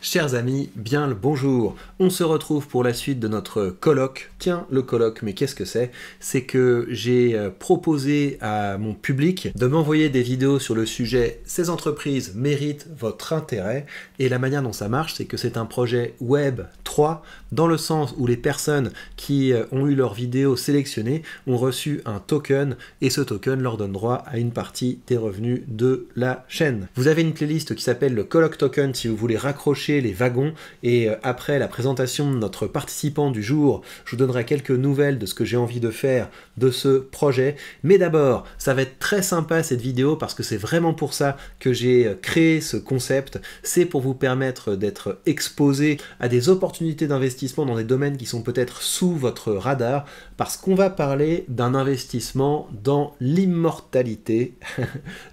Chers amis, bien le bonjour. On se retrouve pour la suite de notre colloque. Tiens, le colloque, mais qu'est-ce que c'est? C'est que j'ai proposé à mon public de m'envoyer des vidéos sur le sujet « Ces entreprises méritent votre intérêt » et la manière dont ça marche, c'est que c'est un projet Web 3 dans le sens où les personnes qui ont eu leurs vidéos sélectionnées ont reçu un token et ce token leur donne droit à une partie des revenus de la chaîne. Vous avez une playlist qui s'appelle le colloque token si vous voulez raccrocher les wagons et après la présentation de notre participant du jour, je vous donnerai quelques nouvelles de ce que j'ai envie de faire de ce projet. Mais d'abord, ça va être très sympa cette vidéo parce que c'est vraiment pour ça que j'ai créé ce concept. C'est pour vous permettre d'être exposé à des opportunités d'investissement dans des domaines qui sont peut-être sous votre radar parce qu'on va parler d'un investissement dans l'immortalité.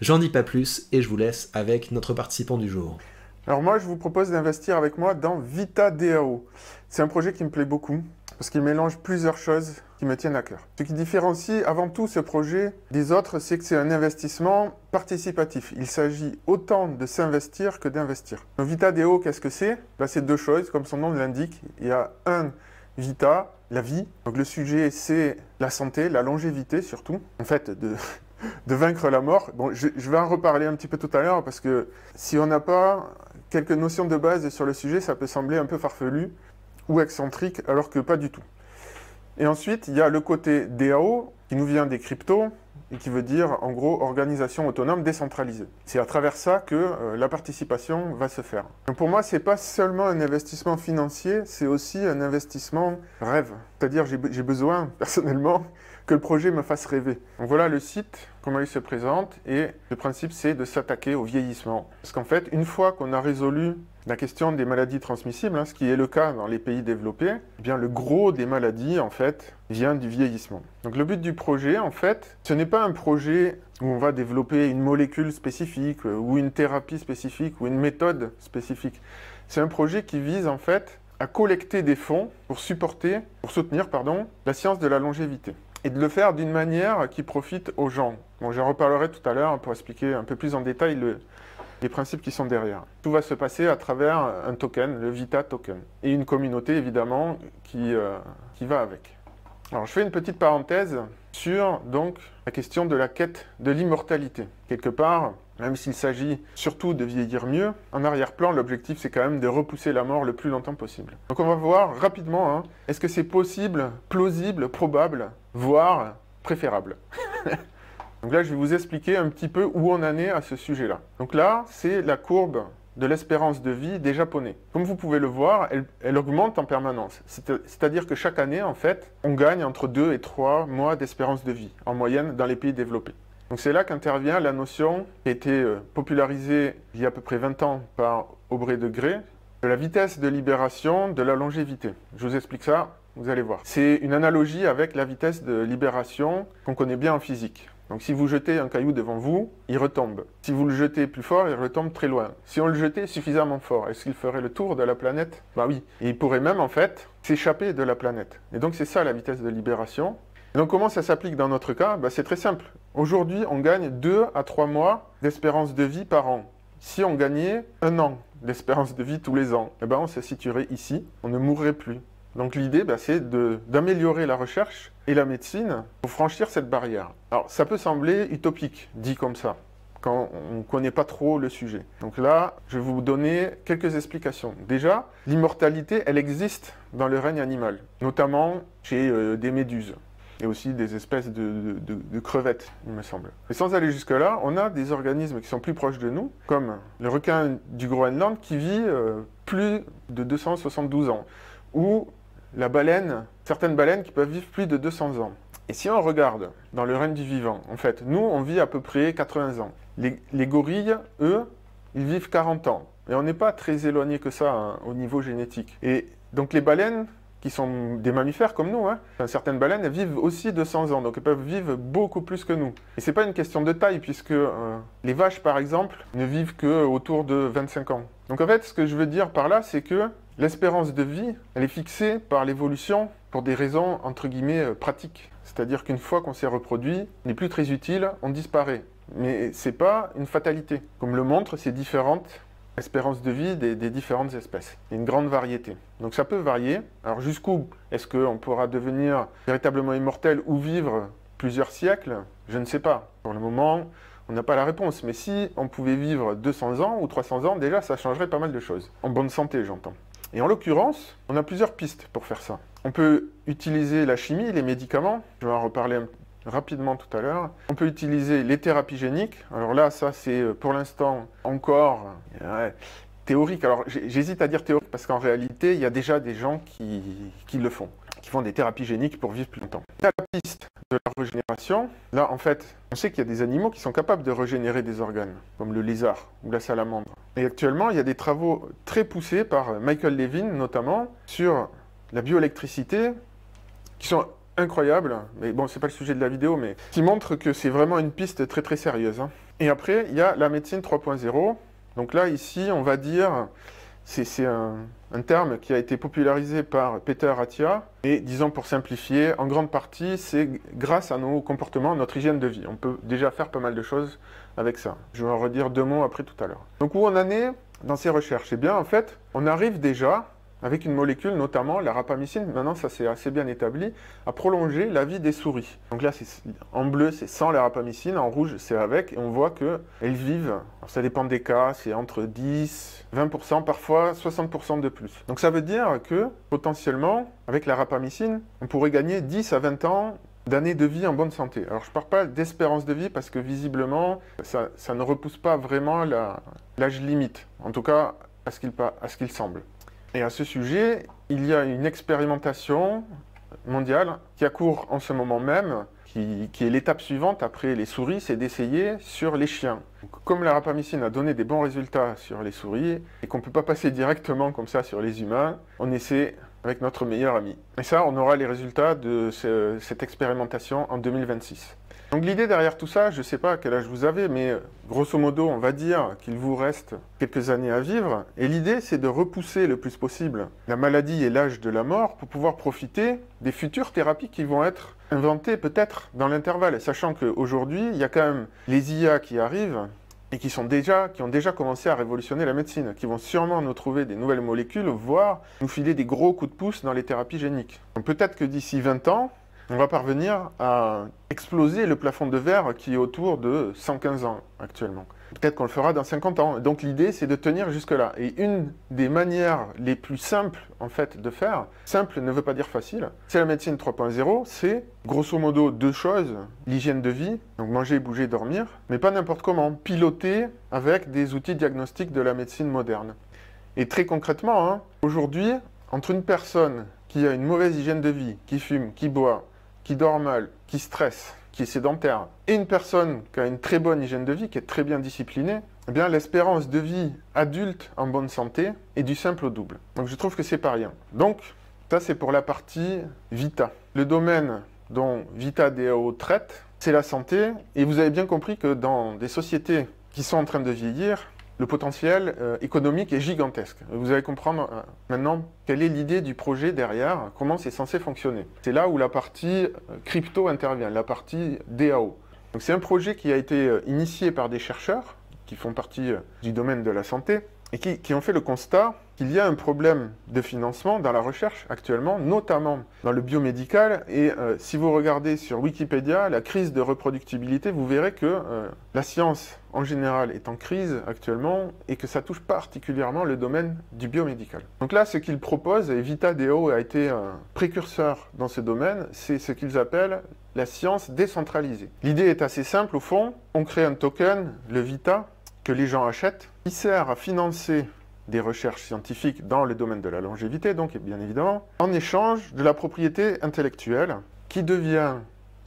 J'en dis pas plus et je vous laisse avec notre participant du jour. Alors moi, je vous propose d'investir avec moi dans VitaDAO. C'est un projet qui me plaît beaucoup, parce qu'il mélange plusieurs choses qui me tiennent à cœur. Ce qui différencie avant tout ce projet des autres, c'est que c'est un investissement participatif. Il s'agit autant de s'investir que d'investir. Donc VitaDAO, qu'est-ce que c'est? C'est deux choses, comme son nom l'indique. Il y a un Vita, la vie. Donc le sujet, c'est la santé, la longévité surtout. En fait, de vaincre la mort. Bon, je vais en reparler un petit peu tout à l'heure, parce que si on n'a pas quelques notions de base sur le sujet, ça peut sembler un peu farfelu ou excentrique, alors que pas du tout. Et ensuite, il y a le côté DAO, qui nous vient des cryptos, et qui veut dire, en gros, organisation autonome décentralisée. C'est à travers ça que la participation va se faire. Donc pour moi, c'est pas seulement un investissement financier, c'est aussi un investissement rêve. C'est-à-dire, j'ai besoin, personnellement, que le projet me fasse rêver. Donc voilà le site, comment il se présente, et le principe, c'est de s'attaquer au vieillissement. Parce qu'en fait, une fois qu'on a résolu la question des maladies transmissibles, ce qui est le cas dans les pays développés, eh bien le gros des maladies, en fait, vient du vieillissement. Donc le but du projet, en fait, ce n'est pas un projet où on va développer une molécule spécifique, ou une thérapie spécifique, ou une méthode spécifique. C'est un projet qui vise, en fait, à collecter des fonds pour soutenir, la science de la longévité. Et de le faire d'une manière qui profite aux gens. Bon, j'en reparlerai tout à l'heure pour expliquer un peu plus en détail les principes qui sont derrière. Tout va se passer à travers un token, le Vita Token, et une communauté évidemment qui va avec. Alors je fais une petite parenthèse sur donc la question de la quête de l'immortalité. Quelque part, même s'il s'agit surtout de vieillir mieux, en arrière-plan, l'objectif c'est quand même de repousser la mort le plus longtemps possible. Donc on va voir rapidement, est-ce que c'est possible, plausible, probable, voire préférable. Donc là, je vais vous expliquer un petit peu où on en est à ce sujet-là. Donc là, c'est la courbe de l'espérance de vie des Japonais. Comme vous pouvez le voir, elle augmente en permanence. C'est-à-dire que chaque année, en fait, on gagne entre 2 et 3 mois d'espérance de vie, en moyenne, dans les pays développés. Donc c'est là qu'intervient la notion qui a été popularisée il y a à peu près 20 ans par Aubrey de Grey, de la vitesse de libération de la longévité. Je vous explique ça, vous allez voir. C'est une analogie avec la vitesse de libération qu'on connaît bien en physique. Donc si vous jetez un caillou devant vous, il retombe. Si vous le jetez plus fort, il retombe très loin. Si on le jetait suffisamment fort, est-ce qu'il ferait le tour de la planète? Bah oui. Et il pourrait même en fait s'échapper de la planète. Et donc c'est ça la vitesse de libération. Et donc comment ça s'applique dans notre cas? C'est très simple. Aujourd'hui, on gagne 2 à 3 mois d'espérance de vie par an. Si on gagnait 1 an d'espérance de vie tous les ans, on se situerait ici, on ne mourrait plus. Donc l'idée, c'est d'améliorer la recherche et la médecine pour franchir cette barrière. Alors ça peut sembler utopique, dit comme ça, quand on ne connaît pas trop le sujet. Donc là, je vais vous donner quelques explications. Déjà, l'immortalité, elle existe dans le règne animal, notamment chez des méduses et aussi des espèces de crevettes, il me semble. Mais sans aller jusque-là, on a des organismes qui sont plus proches de nous, comme le requin du Groenland qui vit plus de 272 ans, ou la baleine, certaines baleines qui peuvent vivre plus de 200 ans. Et si on regarde dans le règne du vivant, en fait, nous, on vit à peu près 80 ans. Les gorilles, eux, ils vivent 40 ans. Et on n'est pas très éloigné que ça au niveau génétique. Et donc les baleines, qui sont des mammifères comme nous, certaines baleines, elles vivent aussi 200 ans, donc elles peuvent vivre beaucoup plus que nous. Et c'est pas une question de taille, puisque les vaches, par exemple, ne vivent qu'autour de 25 ans. Donc en fait, ce que je veux dire par là, c'est que l'espérance de vie, elle est fixée par l'évolution pour des raisons, entre guillemets, pratiques. C'est-à-dire qu'une fois qu'on s'est reproduit, on n'est plus très utile, on disparaît. Mais c'est pas une fatalité. Comme le montrent ces différentes l'espérance de vie des différentes espèces. Il y a une grande variété. Donc ça peut varier. Alors jusqu'où est-ce qu'on pourra devenir véritablement immortel ou vivre plusieurs siècles? Je ne sais pas. Pour le moment, on n'a pas la réponse. Mais si on pouvait vivre 200 ans ou 300 ans, déjà ça changerait pas mal de choses. En bonne santé, j'entends. Et en l'occurrence, on a plusieurs pistes pour faire ça. On peut utiliser la chimie, les médicaments. Je vais en reparler rapidement tout à l'heure. On peut utiliser les thérapies géniques. Alors là, ça c'est pour l'instant encore théorique. Alors j'hésite à dire théorique parce qu'en réalité, il y a déjà des gens qui le font, qui font des thérapies géniques pour vivre plus longtemps. La piste de la régénération, là en fait, on sait qu'il y a des animaux qui sont capables de régénérer des organes, comme le lézard ou la salamandre. Et actuellement, il y a des travaux très poussés par Michael Levin notamment sur la bioélectricité qui sont incroyables, mais bon, c'est pas le sujet de la vidéo, mais qui montrent que c'est vraiment une piste très très sérieuse. Et après, il y a la médecine 3.0. Donc là, ici, on va dire, c'est un terme qui a été popularisé par Peter Attia, et disons pour simplifier, en grande partie, c'est grâce à nos comportements, notre hygiène de vie. On peut déjà faire pas mal de choses avec ça. Je vais en redire 2 mots après tout à l'heure. Donc où on en est dans ces recherches? Eh bien, en fait, on arrive déjà, avec une molécule, notamment la rapamycine, maintenant ça c'est assez bien établi, à prolonger la vie des souris. Donc là, en bleu, c'est sans la rapamycine, en rouge, c'est avec, et on voit qu'elles vivent, alors ça dépend des cas, c'est entre 10, 20%, parfois 60% de plus. Donc ça veut dire que, potentiellement, avec la rapamycine, on pourrait gagner 10 à 20 ans d'années de vie en bonne santé. Alors je ne parle pas d'espérance de vie parce que visiblement, ça ne repousse pas vraiment l'âge limite, en tout cas à ce qu'il semble. Et à ce sujet, il y a une expérimentation mondiale qui a cours en ce moment même, qui est l'étape suivante après les souris, c'est d'essayer sur les chiens. Donc, comme la rapamycine a donné des bons résultats sur les souris, et qu'on ne peut pas passer directement comme ça sur les humains, on essaie avec notre meilleur ami. Et ça, on aura les résultats de cette expérimentation en 2026. Donc l'idée derrière tout ça, je ne sais pas à quel âge vous avez, mais grosso modo, on va dire qu'il vous reste quelques années à vivre. Et l'idée, c'est de repousser le plus possible la maladie et l'âge de la mort pour pouvoir profiter des futures thérapies qui vont être inventées peut-être dans l'intervalle. Sachant qu'aujourd'hui, il y a quand même les IA qui arrivent et qui ont déjà commencé à révolutionner la médecine, qui vont sûrement nous trouver des nouvelles molécules, voire nous filer des gros coups de pouce dans les thérapies géniques. Donc peut-être que d'ici 20 ans, on va parvenir à exploser le plafond de verre qui est autour de 115 ans actuellement. Peut-être qu'on le fera dans 50 ans. Donc l'idée, c'est de tenir jusque-là. Et une des manières les plus simples, en fait, de faire, simple ne veut pas dire facile, c'est la médecine 3.0, c'est grosso modo 2 choses. L'hygiène de vie, donc manger, bouger, dormir, mais pas n'importe comment, piloter avec des outils diagnostiques de la médecine moderne. Et très concrètement, aujourd'hui, entre une personne qui a une mauvaise hygiène de vie, qui fume, qui boit, qui dort mal, qui stresse, qui est sédentaire, et une personne qui a une très bonne hygiène de vie, qui est très bien disciplinée, eh bien l'espérance de vie adulte en bonne santé est du simple au double. Donc je trouve que c'est pas rien. Donc ça c'est pour la partie Vita. Le domaine dont Vita DAO traite, c'est la santé, et vous avez bien compris que dans des sociétés qui sont en train de vieillir, le potentiel économique est gigantesque. Vous allez comprendre maintenant quelle est l'idée du projet derrière, comment c'est censé fonctionner. C'est là où la partie crypto intervient, la partie DAO. Donc c'est un projet qui a été initié par des chercheurs qui font partie du domaine de la santé et qui ont fait le constat qu'il y a un problème de financement dans la recherche actuellement, notamment dans le biomédical. Et si vous regardez sur Wikipédia, la crise de reproductibilité, vous verrez que la science en général est en crise actuellement et que ça touche particulièrement le domaine du biomédical. Donc là, ce qu'ils proposent, et Vita DAO a été un précurseur dans ce domaine, c'est ce qu'ils appellent la science décentralisée. L'idée est assez simple au fond, on crée un token, le Vita, que les gens achètent, qui sert à financer des recherches scientifiques dans le domaine de la longévité, donc bien évidemment, en échange de la propriété intellectuelle, qui devient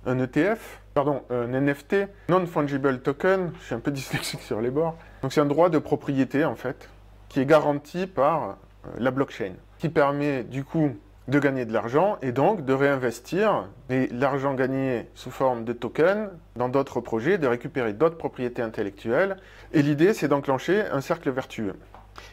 un ETF, pardon, un NFT, Non-Fungible Token, je suis un peu dyslexique sur les bords, donc c'est un droit de propriété en fait, qui est garanti par la blockchain, qui permet du coup de gagner de l'argent et donc de réinvestir l'argent gagné sous forme de tokens dans d'autres projets, de récupérer d'autres propriétés intellectuelles, et l'idée c'est d'enclencher un cercle vertueux.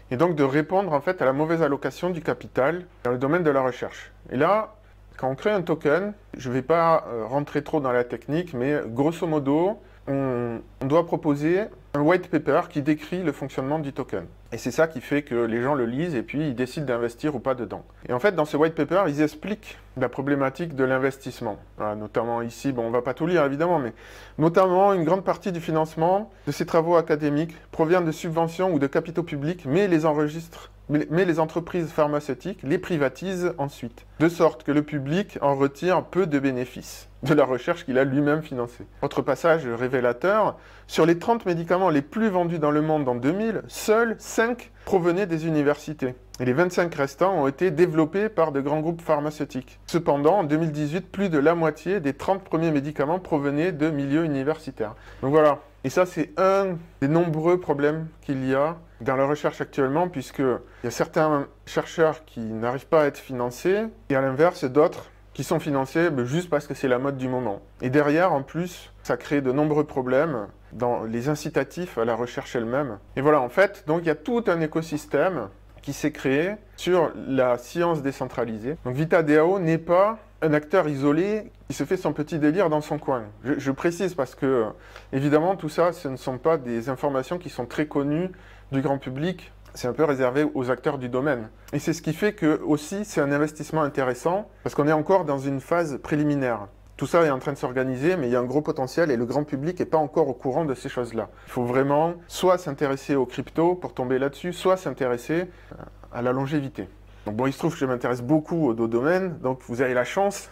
Et donc de répondre en fait à la mauvaise allocation du capital dans le domaine de la recherche. Et là, quand on crée un token, je ne vais pas rentrer trop dans la technique, mais grosso modo, on doit proposer un white paper qui décrit le fonctionnement du token. Et c'est ça qui fait que les gens le lisent et puis ils décident d'investir ou pas dedans. Et en fait, dans ce white paper, ils expliquent la problématique de l'investissement. Voilà, notamment ici, bon, on ne va pas tout lire évidemment, mais notamment une grande partie du financement de ces travaux académiques provient de subventions ou de capitaux publics, mais les entreprises pharmaceutiques les privatisent ensuite, de sorte que le public en retire peu de bénéfices de la recherche qu'il a lui-même financée. Autre passage révélateur, sur les 30 médicaments les plus vendus dans le monde en 2000, seuls 5 provenaient des universités. Et les 25 restants ont été développés par de grands groupes pharmaceutiques. Cependant, en 2018, plus de la moitié des 30 premiers médicaments provenaient de milieux universitaires. Donc voilà. Et ça, c'est un des nombreux problèmes qu'il y a dans la recherche actuellement, puisqu'il y a certains chercheurs qui n'arrivent pas à être financés, et à l'inverse, d'autres qui sont financés juste parce que c'est la mode du moment. Et derrière, en plus, ça crée de nombreux problèmes dans les incitatifs à la recherche elle-même. Et voilà, en fait, donc il y a tout un écosystème qui s'est créé sur la science décentralisée. Donc VitaDAO n'est pas un acteur isolé qui se fait son petit délire dans son coin. Je précise parce que, évidemment, tout ça, ce ne sont pas des informations qui sont très connues du grand public. C'est un peu réservé aux acteurs du domaine. Et c'est ce qui fait que, aussi, c'est un investissement intéressant, parce qu'on est encore dans une phase préliminaire. Tout ça est en train de s'organiser, mais il y a un gros potentiel et le grand public n'est pas encore au courant de ces choses-là. Il faut vraiment soit s'intéresser aux cryptos pour tomber là-dessus, soit s'intéresser à la longévité. Donc bon, il se trouve que je m'intéresse beaucoup aux deux domaines, donc vous avez la chance,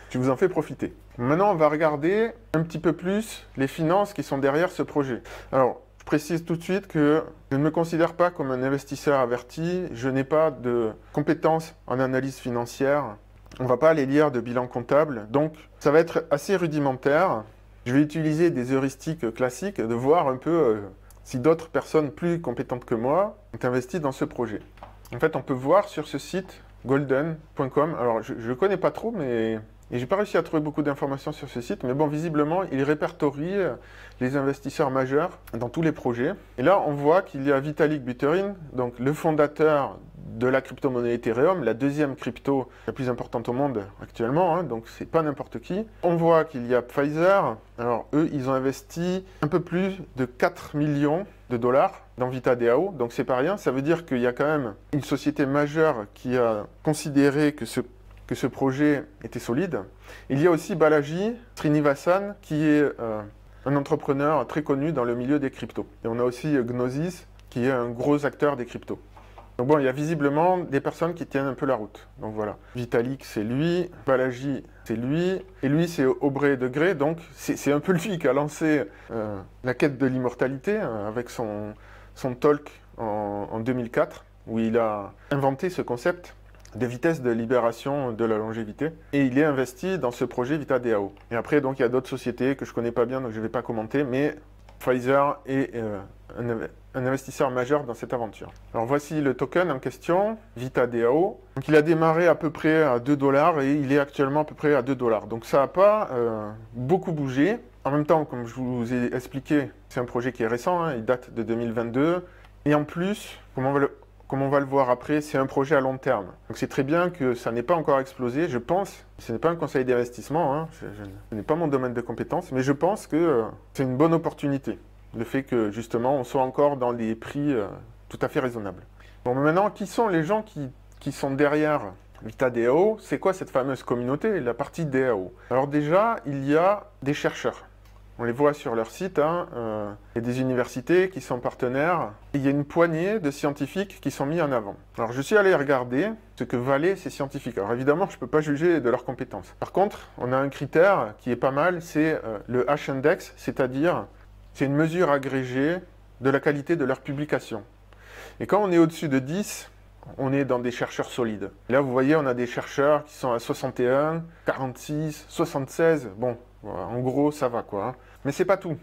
je vous en fais profiter. Maintenant, on va regarder un petit peu plus les finances qui sont derrière ce projet. Alors, je précise tout de suite que je ne me considère pas comme un investisseur averti, je n'ai pas de compétences en analyse financière, on ne va pas aller lire de bilan comptable, donc ça va être assez rudimentaire. Je vais utiliser des heuristiques classiques, de voir un peu si d'autres personnes plus compétentes que moi ont investi dans ce projet. En fait, on peut voir sur ce site golden.com, alors je ne connais pas trop, mais et j'ai pas réussi à trouver beaucoup d'informations sur ce site, mais bon, visiblement, il répertorie les investisseurs majeurs dans tous les projets. Et là, on voit qu'il y a Vitalik Buterin, donc le fondateur de la crypto-monnaie Ethereum, la deuxième crypto la plus importante au monde actuellement, hein, donc c'est pas n'importe qui. On voit qu'il y a Pfizer, alors eux, ils ont investi un peu plus de 4 millions de dollars dans VitaDAO, donc c'est pas rien, ça veut dire qu'il y a quand même une société majeure qui a considéré que ce projet était solide. Il y a aussi Balaji Srinivasan, qui est un entrepreneur très connu dans le milieu des cryptos. Et on a aussi Gnosis, qui est un gros acteur des cryptos. Donc bon, il y a visiblement des personnes qui tiennent un peu la route. Donc voilà, Vitalik, c'est lui, Balaji, c'est lui, et lui, c'est Aubrey de Grey, donc c'est un peu lui qui a lancé la quête de l'immortalité avec son talk en 2004, où il a inventé ce concept de vitesse de libération de la longévité. Et il est investi dans ce projet VitaDAO. Et après, donc, il y a d'autres sociétés que je ne connais pas bien, donc je ne vais pas commenter, mais Pfizer est un investisseur majeur dans cette aventure. Alors voici le token en question, VitaDAO. Donc il a démarré à peu près à 2 $ et il est actuellement à peu près à 2 $. Donc ça n'a pas beaucoup bougé. En même temps, comme je vous ai expliqué, c'est un projet qui est récent, hein, il date de 2022. Et en plus, comme on va le voir après, c'est un projet à long terme. Donc c'est très bien que ça n'ait pas encore explosé, je pense. Ce n'est pas un conseil d'investissement, hein, ce n'est pas mon domaine de compétence, mais je pense que c'est une bonne opportunité. Le fait que, justement, on soit encore dans des prix tout à fait raisonnables. Bon, mais maintenant, qui sont les gens qui sont derrière VitaDAO? C'est quoi cette fameuse communauté, la partie DAO? Alors déjà, il y a des chercheurs. On les voit sur leur site, hein, il y a des universités qui sont partenaires, et il y a une poignée de scientifiques qui sont mis en avant. Alors je suis allé regarder ce que valaient ces scientifiques. Alors évidemment, je ne peux pas juger de leurs compétences. Par contre, on a un critère qui est pas mal, c'est le H-index, c'est-à-dire c'est une mesure agrégée de la qualité de leur publication. Et quand on est au-dessus de 10, on est dans des chercheurs solides. Là, vous voyez, on a des chercheurs qui sont à 61, 46, 76. Bon, voilà, en gros, ça va, quoi. Hein. Mais c'est pas tout.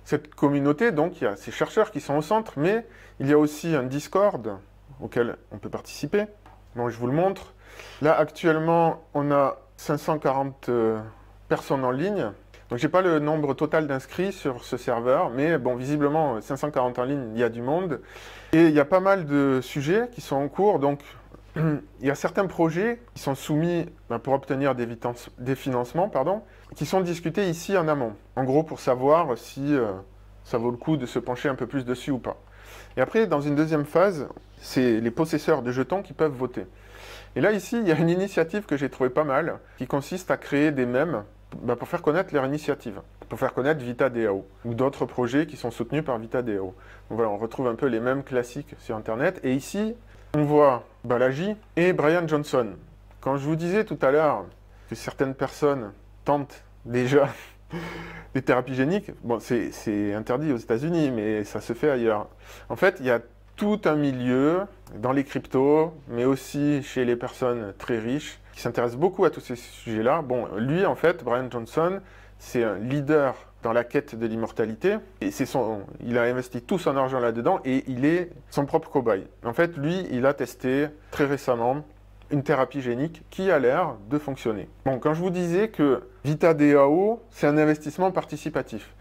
Cette communauté, donc, il y a ces chercheurs qui sont au centre, mais il y a aussi un Discord auquel on peut participer. Bon, je vous le montre. Là, actuellement, on a 540 personnes en ligne. Donc, je n'ai pas le nombre total d'inscrits sur ce serveur, mais bon, visiblement, 540 en ligne, il y a du monde. Et il y a pas mal de sujets qui sont en cours. Donc, il y a certains projets qui sont soumis pour obtenir des financements, qui sont discutés ici en amont. En gros, pour savoir si ça vaut le coup de se pencher un peu plus dessus ou pas. Et après, dans une deuxième phase, c'est les possesseurs de jetons qui peuvent voter. Et là, ici, il y a une initiative que j'ai trouvée pas mal, qui consiste à créer des mèmes pour faire connaître leur initiative, pour faire connaître VitaDAO, ou d'autres projets qui sont soutenus par VitaDAO. Donc voilà, on retrouve un peu les mêmes classiques sur Internet. Et ici, on voit Balaji et Brian Johnson. Quand je vous disais tout à l'heure que certaines personnes tentent déjà des thérapies géniques, bon, c'est interdit aux États-Unis, mais ça se fait ailleurs. En fait, il y a tout un milieu dans les cryptos, mais aussi chez les personnes très riches, qui s'intéressent beaucoup à tous ces sujets-là. Bon, lui, en fait, Brian Johnson, c'est un leader dans la quête de l'immortalité, et il a investi tout son argent là-dedans, et il est son propre cobaye. En fait, lui, il a testé très récemment une thérapie génique qui a l'air de fonctionner. Bon, quand je vous disais que VitaDAO, c'est un investissement participatif,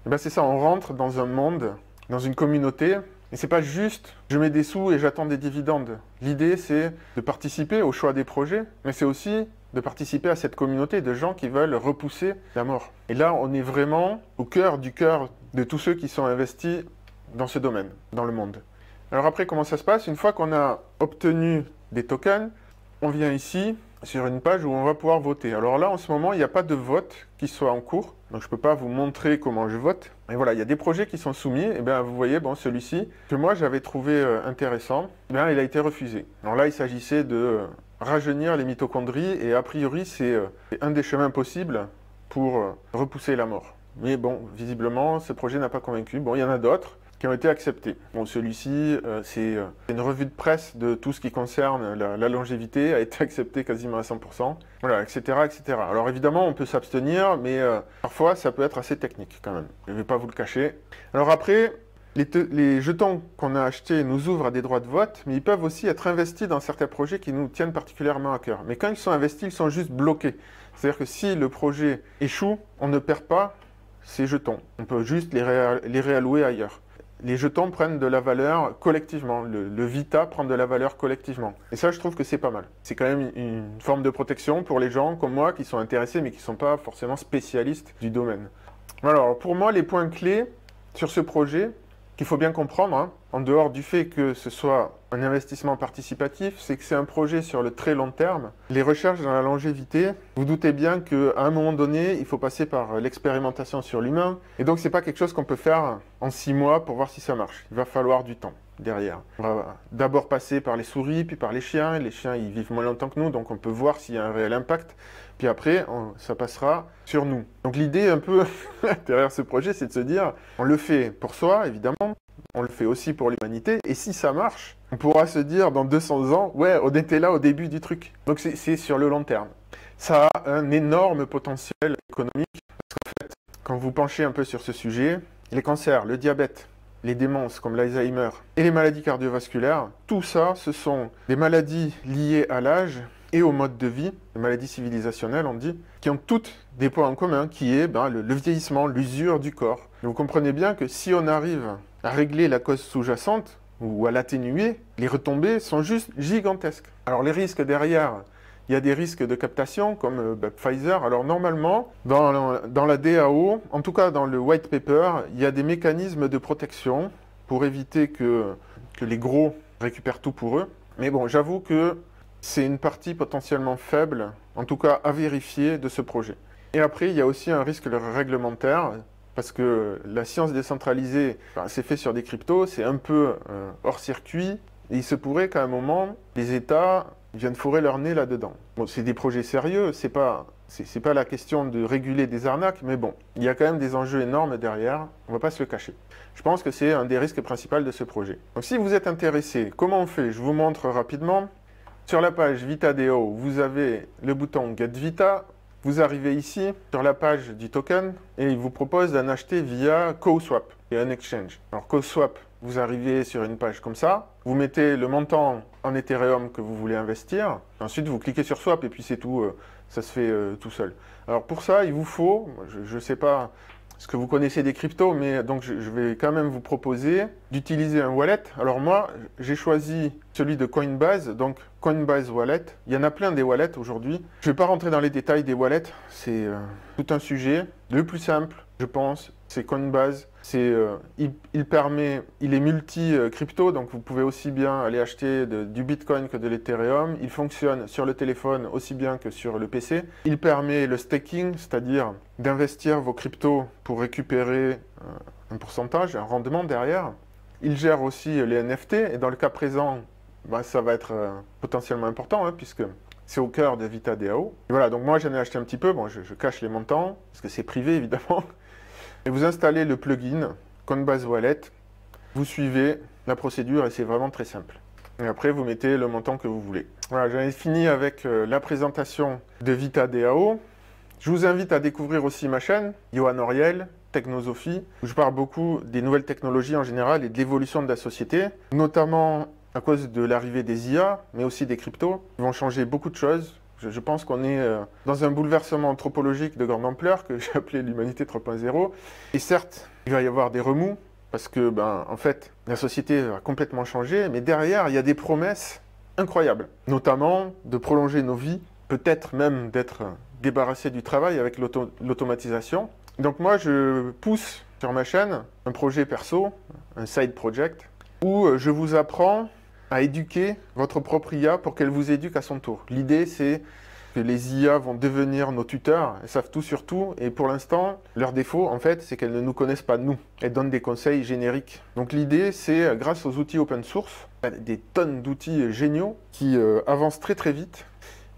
eh ben c'est ça, on rentre dans un monde, dans une communauté, et c'est pas juste je mets des sous et j'attends des dividendes. L'idée, c'est de participer au choix des projets, mais c'est aussi de participer à cette communauté de gens qui veulent repousser la mort. Et là, on est vraiment au cœur du cœur de tous ceux qui sont investis dans ce domaine, dans le monde. Alors après, comment ça se passe? Une fois qu'on a obtenu des tokens, on vient ici sur une page où on va pouvoir voter. Alors là, en ce moment, il n'y a pas de vote qui soit en cours, donc je ne peux pas vous montrer comment je vote. Et voilà, il y a des projets qui sont soumis, et bien vous voyez, bon, celui-ci, que moi j'avais trouvé intéressant, bien, il a été refusé. Alors là, il s'agissait de rajeunir les mitochondries, et a priori, c'est un des chemins possibles pour repousser la mort. Mais bon, visiblement, ce projet n'a pas convaincu. Bon, il y en a d'autres qui ont été acceptés. Bon, celui-ci, c'est une revue de presse de tout ce qui concerne la longévité, a été accepté quasiment à 100%, voilà, etc., etc. Alors évidemment, on peut s'abstenir, mais parfois, ça peut être assez technique quand même. Je ne vais pas vous le cacher. Alors après, les jetons qu'on a achetés nous ouvrent à des droits de vote, mais ils peuvent aussi être investis dans certains projets qui nous tiennent particulièrement à cœur. Mais quand ils sont investis, ils sont juste bloqués. C'est-à-dire que si le projet échoue, on ne perd pas ces jetons. On peut juste les réallouer ailleurs. Les jetons prennent de la valeur collectivement. Le Vita prend de la valeur collectivement. Et ça, je trouve que c'est pas mal. C'est quand même une forme de protection pour les gens comme moi qui sont intéressés mais qui ne sont pas forcément spécialistes du domaine. Alors, pour moi, les points clés sur ce projet qu'il faut bien comprendre, hein, en dehors du fait que ce soit un investissement participatif, c'est que c'est un projet sur le très long terme. Les recherches dans la longévité, vous doutez bien qu'à un moment donné, il faut passer par l'expérimentation sur l'humain. Et donc, ce n'est pas quelque chose qu'on peut faire en 6 mois pour voir si ça marche. Il va falloir du temps derrière. On va d'abord passer par les souris, puis par les chiens. Les chiens, ils vivent moins longtemps que nous, donc on peut voir s'il y a un réel impact. Puis après, ça passera sur nous. Donc l'idée un peu derrière ce projet, c'est de se dire, on le fait pour soi, évidemment, on le fait aussi pour l'humanité, et si ça marche, on pourra se dire dans 200 ans, ouais, on était là au début du truc. Donc c'est sur le long terme. Ça a un énorme potentiel économique, parce qu'en fait, quand vous penchez un peu sur ce sujet, les cancers, le diabète, les démences comme l'Alzheimer et les maladies cardiovasculaires, tout ça, ce sont des maladies liées à l'âge et au mode de vie, les maladies civilisationnelles, on dit, qui ont toutes des points en commun, qui est le vieillissement, l'usure du corps. Et vous comprenez bien que si on arrive à régler la cause sous-jacente, ou à l'atténuer, les retombées sont juste gigantesques. Alors les risques derrière, il y a des risques de captation, comme Pfizer. Alors normalement, dans la DAO, en tout cas dans le white paper, il y a des mécanismes de protection pour éviter que les gros récupèrent tout pour eux. Mais bon, j'avoue que c'est une partie potentiellement faible, en tout cas à vérifier, de ce projet. Et après, il y a aussi un risque réglementaire, parce que la science décentralisée, c'est fait sur des cryptos, c'est un peu hors circuit, et il se pourrait qu'à un moment, les États viennent fourrer leur nez là-dedans. Bon, c'est des projets sérieux, c'est pas la question de réguler des arnaques, mais bon, il y a quand même des enjeux énormes derrière, on ne va pas se le cacher. Je pense que c'est un des risques principaux de ce projet. Donc si vous êtes intéressé, comment on fait? Je vous montre rapidement. Sur la page VitaDAO, vous avez le bouton Get Vita. Vous arrivez ici, sur la page du token, et il vous propose d'en acheter via CoSwap et un exchange. Alors CoSwap, vous arrivez sur une page comme ça, vous mettez le montant en Ethereum que vous voulez investir, ensuite vous cliquez sur Swap et puis c'est tout, ça se fait tout seul. Alors pour ça, il vous faut, je ne sais pas ce que vous connaissez des cryptos, mais donc je vais quand même vous proposer d'utiliser un wallet. Alors moi, j'ai choisi celui de Coinbase, donc Coinbase Wallet. Il y en a plein des wallets aujourd'hui. Je ne vais pas rentrer dans les détails des wallets, c'est tout un sujet. Le plus simple, je pense, c'est Coinbase. Il est multi-crypto, donc vous pouvez aussi bien aller acheter du Bitcoin que de l'Ethereum. Il fonctionne sur le téléphone aussi bien que sur le PC. Il permet le staking, c'est-à-dire d'investir vos cryptos pour récupérer un pourcentage, un rendement derrière. Il gère aussi les NFT, et dans le cas présent, ça va être potentiellement important, hein, puisque c'est au cœur de VitaDAO. Et voilà, donc moi j'en ai acheté un petit peu, bon, je cache les montants, parce que c'est privé évidemment. Et vous installez le plugin Coinbase Wallet, vous suivez la procédure et c'est vraiment très simple. Et après, vous mettez le montant que vous voulez. Voilà, j'en ai fini avec la présentation de VitaDAO. Je vous invite à découvrir aussi ma chaîne, Johan Auriel, Technosophie, où je parle beaucoup des nouvelles technologies en général et de l'évolution de la société, notamment à cause de l'arrivée des IA, mais aussi des cryptos, qui vont changer beaucoup de choses. Je pense qu'on est dans un bouleversement anthropologique de grande ampleur que j'ai appelé l'humanité 3.0. Et certes, il va y avoir des remous, parce que, en fait, la société va complètement changer, mais derrière, il y a des promesses incroyables, notamment de prolonger nos vies, peut-être même d'être débarrassé du travail avec l'automatisation. Donc moi, je pousse sur ma chaîne un projet perso, un side project, où je vous apprends à éduquer votre propre IA pour qu'elle vous éduque à son tour. L'idée, c'est que les IA vont devenir nos tuteurs, elles savent tout sur tout, et pour l'instant, leur défaut, en fait, c'est qu'elles ne nous connaissent pas nous. Elles donnent des conseils génériques. Donc l'idée, c'est, grâce aux outils open source, des tonnes d'outils géniaux qui avancent très très vite,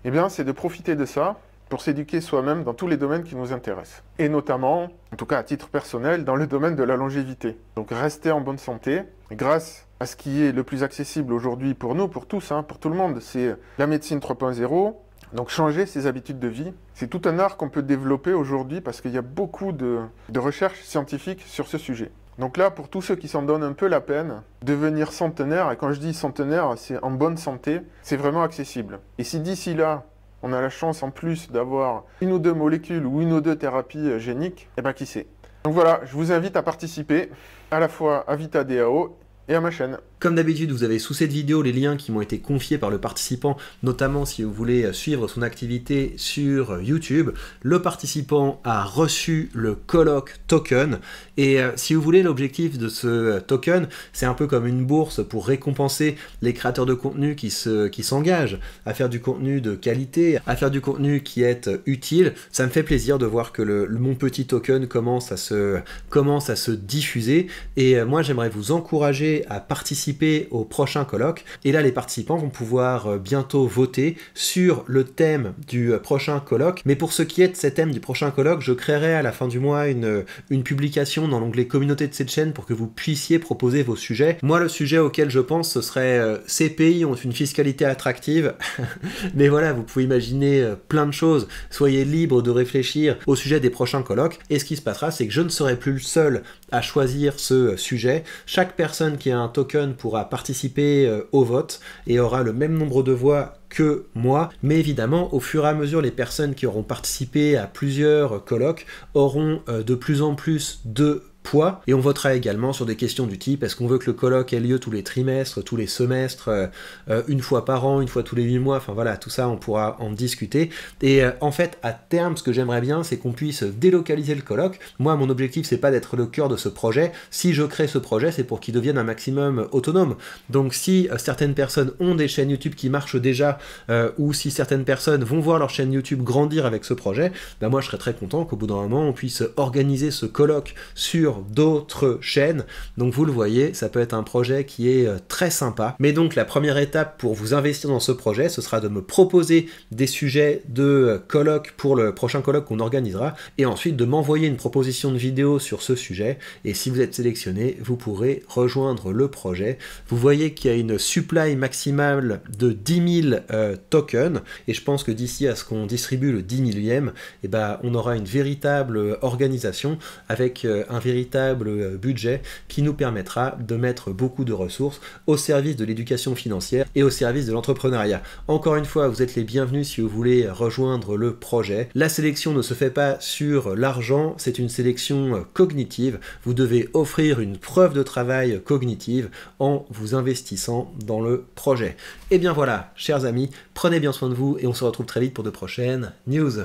eh bien, c'est de profiter de ça pour s'éduquer soi-même dans tous les domaines qui nous intéressent. Et notamment, en tout cas à titre personnel, dans le domaine de la longévité. Donc rester en bonne santé, grâce à ce qui est le plus accessible aujourd'hui pour nous, pour tous, hein, pour tout le monde, c'est la médecine 3.0. Donc changer ses habitudes de vie, c'est tout un art qu'on peut développer aujourd'hui parce qu'il y a beaucoup de recherches scientifiques sur ce sujet. Donc là, pour tous ceux qui s'en donnent un peu la peine, devenir centenaire, et quand je dis centenaire, c'est en bonne santé, c'est vraiment accessible. Et si d'ici là, on a la chance en plus d'avoir une ou deux molécules ou une ou deux thérapies géniques, eh ben qui sait. Donc voilà, je vous invite à participer à la fois à VitaDAO et à ma chaîne. Comme d'habitude, vous avez sous cette vidéo les liens qui m'ont été confiés par le participant, notamment si vous voulez suivre son activité sur YouTube. Le participant a reçu le colloque token, et si vous voulez, l'objectif de ce token, c'est un peu comme une bourse pour récompenser les créateurs de contenu qui s'engagent à faire du contenu de qualité, à faire du contenu qui est utile. Ça me fait plaisir de voir que mon petit token commence à se diffuser, et moi j'aimerais vous encourager à participer au prochain colloque. Et là, les participants vont pouvoir bientôt voter sur le thème du prochain colloque. Mais pour ce qui est de ces thèmes du prochain colloque, je créerai à la fin du mois une publication dans l'onglet communauté de cette chaîne pour que vous puissiez proposer vos sujets. Moi, le sujet auquel je pense, ce serait ces pays ont une fiscalité attractive. Mais voilà, vous pouvez imaginer plein de choses. Soyez libre de réfléchir au sujet des prochains colloques. Et ce qui se passera, c'est que je ne serai plus le seul à choisir ce sujet. Chaque personne qui a un token pourra participer au vote et aura le même nombre de voix que moi, mais évidemment au fur et à mesure les personnes qui auront participé à plusieurs colloques auront de plus en plus de poids, et on votera également sur des questions du type est-ce qu'on veut que le colloque ait lieu tous les trimestres, tous les semestres, une fois par an, une fois tous les 8 mois, enfin voilà, tout ça on pourra en discuter. Et en fait à terme ce que j'aimerais bien c'est qu'on puisse délocaliser le colloque. Moi mon objectif c'est pas d'être le cœur de ce projet, si je crée ce projet c'est pour qu'il devienne un maximum autonome. Donc si certaines personnes ont des chaînes YouTube qui marchent déjà, ou si certaines personnes vont voir leur chaîne YouTube grandir avec ce projet, ben moi je serais très content qu'au bout d'un moment on puisse organiser ce colloque sur d'autres chaînes. Donc vous le voyez, ça peut être un projet qui est très sympa. Mais donc la première étape pour vous investir dans ce projet, ce sera de me proposer des sujets de colloque pour le prochain colloque qu'on organisera, et ensuite de m'envoyer une proposition de vidéo sur ce sujet, et si vous êtes sélectionné, vous pourrez rejoindre le projet. Vous voyez qu'il y a une supply maximale de 10 000 tokens, et je pense que d'ici à ce qu'on distribue le 10 millième, eh ben, on aura une véritable organisation avec un véritable budget qui nous permettra de mettre beaucoup de ressources au service de l'éducation financière et au service de l'entrepreneuriat. Encore une fois, vous êtes les bienvenus si vous voulez rejoindre le projet. La sélection ne se fait pas sur l'argent, c'est une sélection cognitive. Vous devez offrir une preuve de travail cognitive en vous investissant dans le projet. Et bien voilà, chers amis, prenez bien soin de vous et on se retrouve très vite pour de prochaines news.